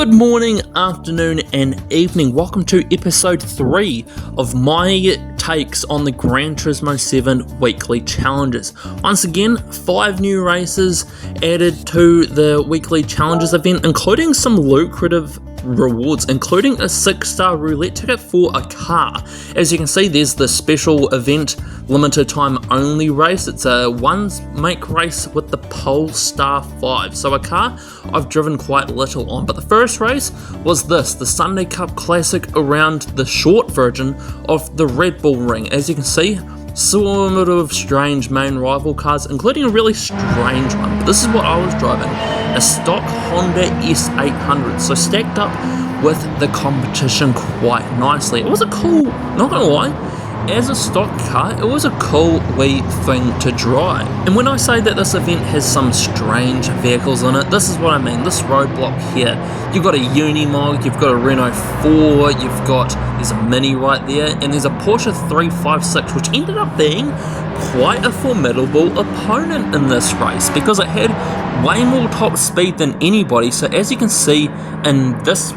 Good morning, afternoon, and evening. Welcome to episode 3 of my takes on the Gran Turismo 7 weekly challenges. Once again, 5 new races added to the weekly challenges event, including some lucrative rewards, including a 6-star roulette ticket for a car. As you can see, there's the special event limited time only race. It's a one-make race with the Polestar 5, so a car I've driven quite little on. But the first race was this, the Sunday Cup Classic around the short version of the Red Bull Ring. As you can see, sort of strange main rival cars, including a really strange one. But this is what I was driving, a stock Honda S800, so stacked up with the competition quite nicely. It was a cool, not gonna lie, as a stock car, it was a cool wee thing to drive. And when I say that this event has some strange vehicles in it, this is what I mean. This roadblock here, you've got a Unimog, you've got a Renault 4, there's a Mini right there, and there's a Porsche 356, which ended up being quite a formidable opponent in this race because it had way more top speed than anybody. So as you can see in this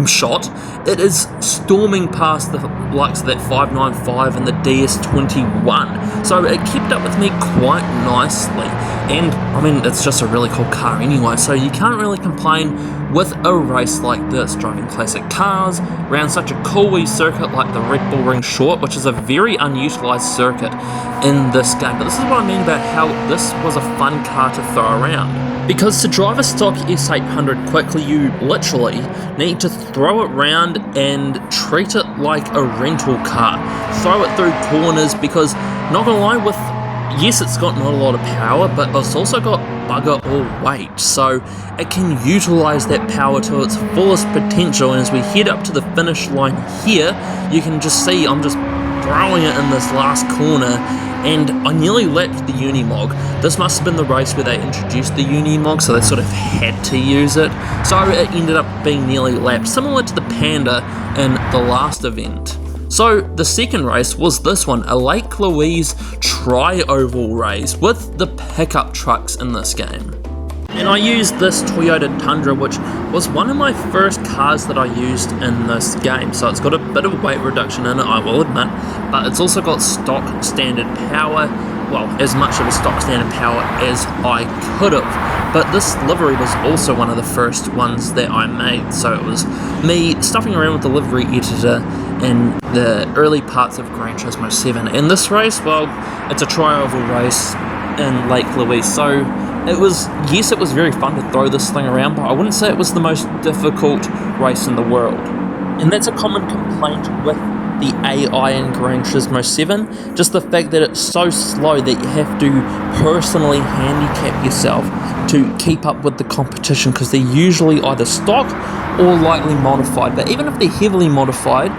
shot, it is storming past the likes of that 595 and the DS21, so it kept up with me quite nicely. And I mean, it's just a really cool car anyway, so you can't really complain with a race like this, driving classic cars around such a cool wee circuit like the Red Bull Ring Short, which is a very unutilized circuit in this game. But this is what I mean about how this was a fun car to throw around. Because to drive a stock S800 quickly, you literally need to throw it round and treat it like a rental car. Throw it through corners because, not gonna lie, yes, it's got not a lot of power, but it's also got bugger all weight, so it can utilize that power to its fullest potential. And as we head up to the finish line here, you can just see I'm just throwing it in this last corner, and I nearly lapped the Unimog. This must have been the race where they introduced the Unimog, so they sort of had to use it. So it ended up being nearly lapped, similar to the Panda in the last event. So the second race was this one, a Lake Louise tri-oval race with the pickup trucks in this game. And I used this Toyota Tundra, which was one of my first cars that I used in this game. So it's got a bit of weight reduction in it, I will admit, but it's also got stock standard power, well, as much of a stock standard power as I could have. But this livery was also one of the first ones that I made, so it was me stuffing around with the livery editor in the early parts of Gran Turismo 7. In this race, well, it's a tri-oval race in Lake Louise, so it was very fun to throw this thing around, but I wouldn't say it was the most difficult race in the world. And that's a common complaint with the AI in Gran Turismo 7, just the fact that it's so slow that you have to personally handicap yourself to keep up with the competition, because they're usually either stock or lightly modified. But even if they're heavily modified,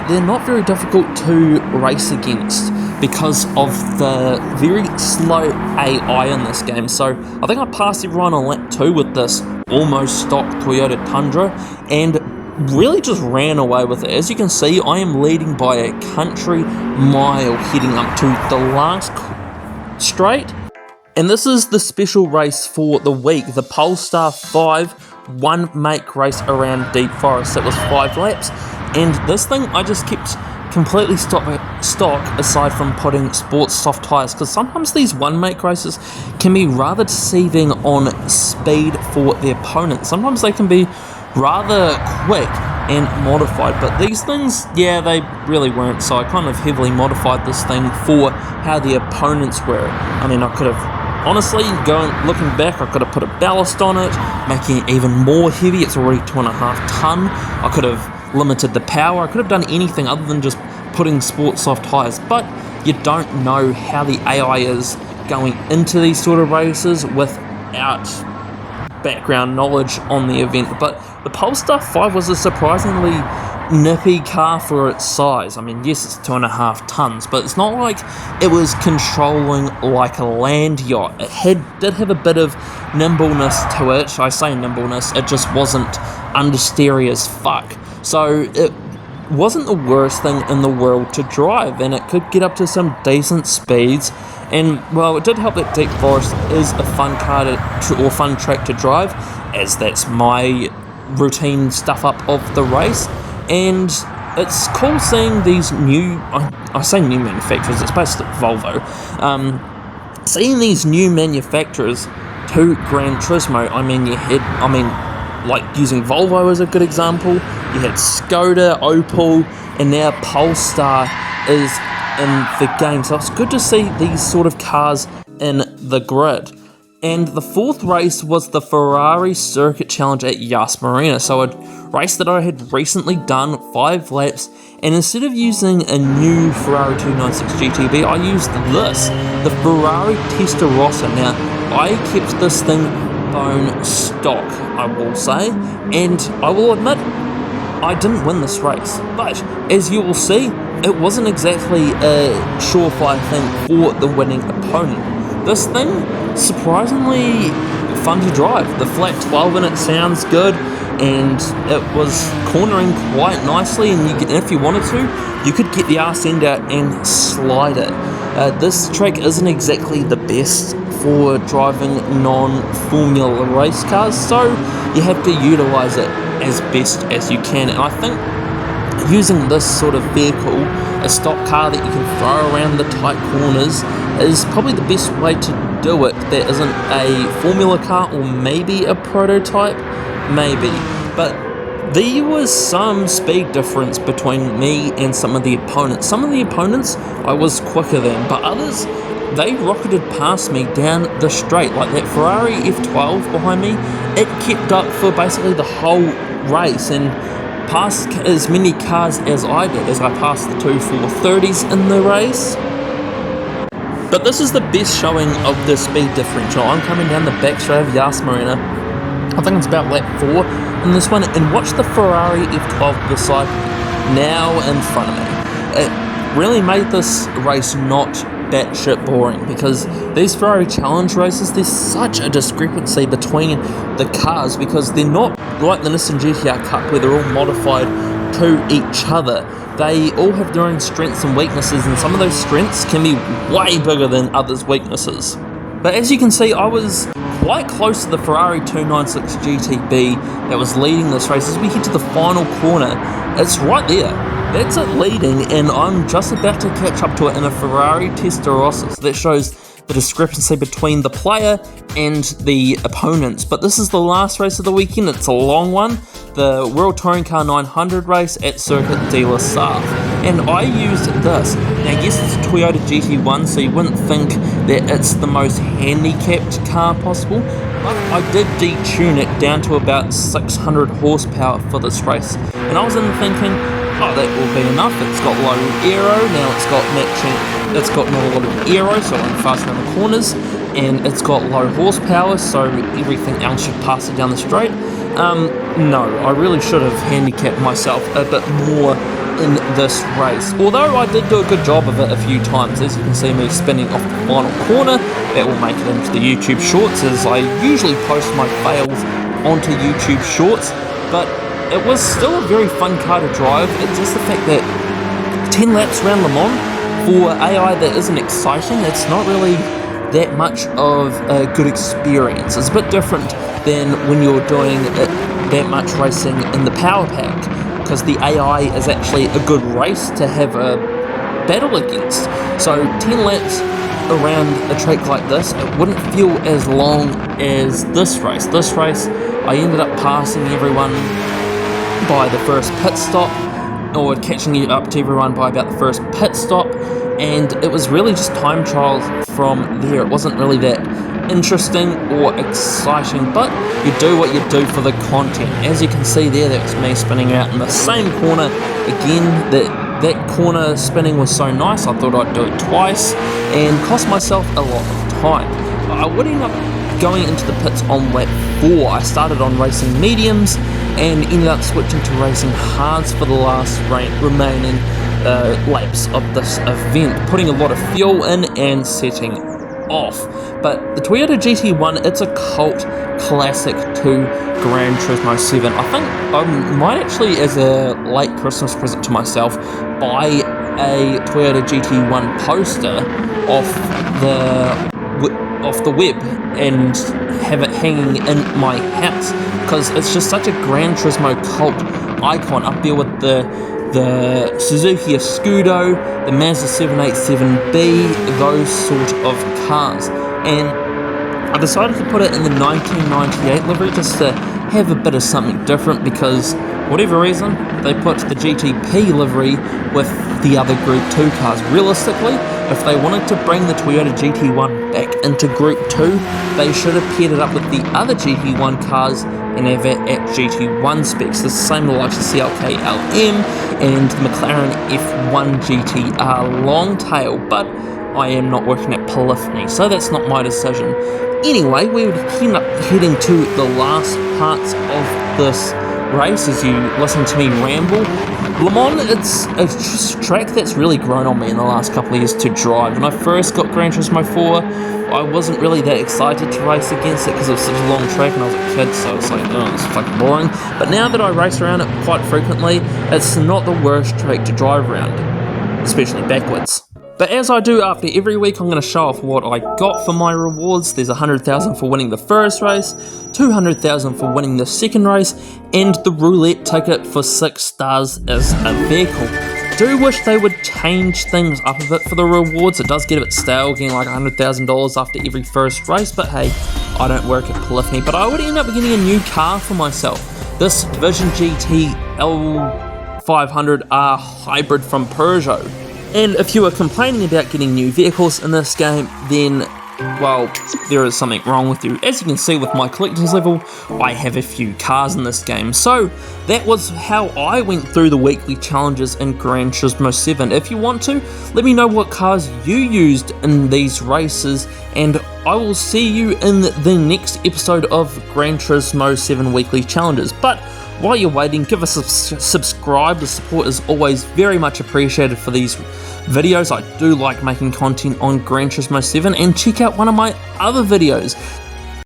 they're not very difficult to race against because of the very slow AI in this game. So I think I passed everyone on lap 2 with this almost stock Toyota Tundra and really just ran away with it. As you can see, I am leading by a country mile heading up to the last straight. And this is the special race for the week, the Polestar 5 one-make race around Deep Forest. It was 5 laps, and this thing I just kept completely stock aside from putting sports soft tyres, because sometimes these one-make races can be rather deceiving on speed for the opponent. Sometimes they can be rather quick and modified, but these things, yeah, they really weren't. So I kind of heavily modified this thing for how the opponents were. I mean, I could have, honestly, looking back, I could have put a ballast on it, making it even more heavy. It's already 2.5 ton. I could have limited the power. I could have done anything other than just putting sport soft tyres, but you don't know how the AI is going into these sort of races without background knowledge on the event. But the Polestar 5 was a surprisingly nippy car for its size. I mean, yes, it's 2.5 tons, but it's not like it was controlling like a land yacht. It did have a bit of nimbleness to it. I say nimbleness, it just wasn't understeery as fuck. So it wasn't the worst thing in the world to drive, and it could get up to some decent speeds. And well, it did help that Deep Forest is a fun car fun track to drive, as that's my routine stuff up of the race, and it's cool seeing these new, I say new manufacturers, it's basically Volvo, seeing these new manufacturers to Gran Turismo. Like using Volvo as a good example, you had Skoda, Opel, and now Polestar is in the game, so it's good to see these sort of cars in the grid. And the fourth race was the Ferrari Circuit Challenge at Yas Marina, so a race that I had recently done 5 laps, and instead of using a new Ferrari 296 GTB, I used this, the Ferrari Testarossa. Now, I kept this thing bone stock, I will say, and I will admit, I didn't win this race, but as you will see, it wasn't exactly a surefire thing for the winning opponent. This thing, surprisingly fun to drive. The flat 12 in it sounds good, and it was cornering quite nicely, and if you wanted to, you could get the arse end out and slide it. This track isn't exactly the best for driving non-formula race cars, so you have to utilise it as best as you can, and I think using this sort of vehicle, a stock car that you can throw around the tight corners, is probably the best way to do it. There isn't a formula car or maybe a prototype, maybe, but there was some speed difference between me and some of the opponents. Some of the opponents I was quicker than, but others, they rocketed past me down the straight. Like that Ferrari F12 behind me, it kept up for basically the whole race and passed as many cars as I did, as I passed the 2 430s in the race. But this is the best showing of the speed differential. I'm coming down the back straight of Yas Marina, I think it's about lap 4 in this one, and watch the Ferrari F12 beside me, now in front of me. It really made this race not batshit boring, because these Ferrari Challenge races, there's such a discrepancy between the cars, because they're not like the Nissan GTR Cup where they're all modified to each other. They all have their own strengths and weaknesses, and some of those strengths can be way bigger than others' weaknesses. But as you can see, I was quite close to the Ferrari 296 GTB that was leading this race. As we head to the final corner, it's right there. That's it leading, and I'm just about to catch up to it in a Ferrari Testarossa. So that shows the discrepancy between the player and the opponents. But this is the last race of the weekend. It's a long one. The World Touring Car 900 race at Circuit de la Sarthe. And I used this. Now, yes, it's a Toyota GT1, so you wouldn't think that it's the most handicapped car possible, but I did detune it down to about 600 horsepower for this race. And I was in thinking, oh, that will be enough. It's got low aero, now it's got matching, it's got not a lot of aero, so I'm fast around the corners, and it's got low horsepower, so everything else should pass it down the straight. No, I really should have handicapped myself a bit more in this race, although I did do a good job of it a few times. As you can see me spinning off the final corner, that will make it into the YouTube Shorts, as I usually post my fails onto YouTube Shorts, but it was still a very fun car to drive. It's just the fact that 10 laps around Le Mans, for AI that isn't exciting, it's not really that much of a good experience. It's a bit different than when you're doing that much racing in the Power Pack, because the AI is actually a good race to have a battle against. So 10 laps around a track like this, it wouldn't feel as long as this race. This race, I ended up passing everyone by the first pit stop, or catching up to everyone by about the first pit stop, and it was really just time trials from there. It wasn't really that interesting or exciting, but you do what you do for the content. As you can see there, that was me spinning out in the same corner again. That corner spinning was so nice, I thought I'd do it twice and cost myself a lot of time. I would end up going into the pits on lap 4. I started on racing mediums and ended up switching to racing hards for the last remaining laps of this event, putting a lot of fuel in and setting off. But the Toyota GT1, it's a cult classic to Gran Turismo 7. I think I might actually, as a late Christmas present to myself, buy a Toyota GT1 poster off off the web and have it hanging in my house, because it's just such a Gran Turismo cult icon, up there with the Suzuki Escudo, the Mazda 787B, those sort of cars. And I decided to put it in the 1998 livery just to have a bit of something different, because whatever reason they put the GTP livery with the other Group 2 cars. Realistically, if they wanted to bring the Toyota GT1 back into Group 2, they should have paired it up with the other GT1 cars and have it at GT1 specs. The same like the CLK LM and the McLaren F1 GTR Longtail, but I am not working at Polyphony, so that's not my decision. Anyway, we would end up heading to the last parts of this race as you listen to me ramble. Le Mans, it's a track that's really grown on me in the last couple of years to drive. When I first got Gran Turismo 4, I wasn't really that excited to race against it because it was such a long track and I was a kid, so it's like, oh, it's fucking boring. But now that I race around it quite frequently, it's not the worst track to drive around, especially backwards. But as I do after every week, I'm going to show off what I got for my rewards. There's 100,000 for winning the first race, 200,000 for winning the second race, and the roulette ticket for 6 stars as a vehicle. Do wish they would change things up a bit for the rewards. It does get a bit stale, getting like $100,000 after every first race, but hey, I don't work at Polyphony. But I would end up getting a new car for myself. This Vision GT L500R hybrid from Peugeot. And if you are complaining about getting new vehicles in this game, then, well, there is something wrong with you. As you can see with my collector's level, I have a few cars in this game. So, that was how I went through the weekly challenges in Gran Turismo 7. If you want to, let me know what cars you used in these races, and I will see you in the next episode of Gran Turismo 7 weekly challenges. But while you're waiting, give us a subscribe. The support is always very much appreciated for these videos. I do like making content on Gran Turismo 7, and check out one of my other videos.